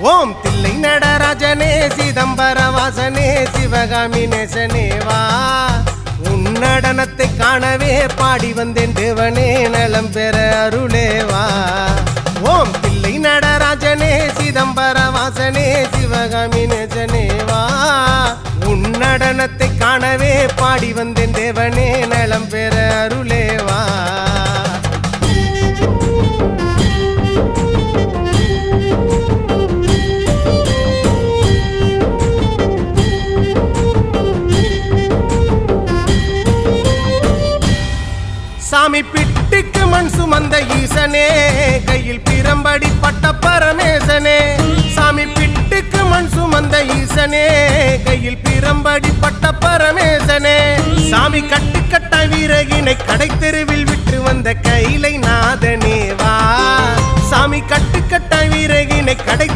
ஓம் தில்லை நடராஜனே சிதம்பர வாசனே சிவகாமி நேசனே வா உன் நடனத்தை காணவே பாடி வந்தேன் தேவனே நலம் பெற அருளே வா ஓம் தில்லை நடராஜனே சிதம்பர வாசனே சிவகாமி நேசனே வா உன் நடனத்தை காணவே பாடி வந்தேன் தேவனே நலம் பெற அருளே வா சாமி பிட்டுக்கு மண் சுமந்த ஈசனே கையில் பிரம்படி பட்ட பரமேசனே சாமி பிட்டுக்கு மண் சுமந்த ஈசனே கையில் பிரம்படி பட்ட பரமேசனே சாமி கட்டுக்கட்ட வீரகினை கடை தெருவில் விட்டு வந்த கைலை நாதனே வா சாமி கட்டுக்கட்ட வீரகினை கடை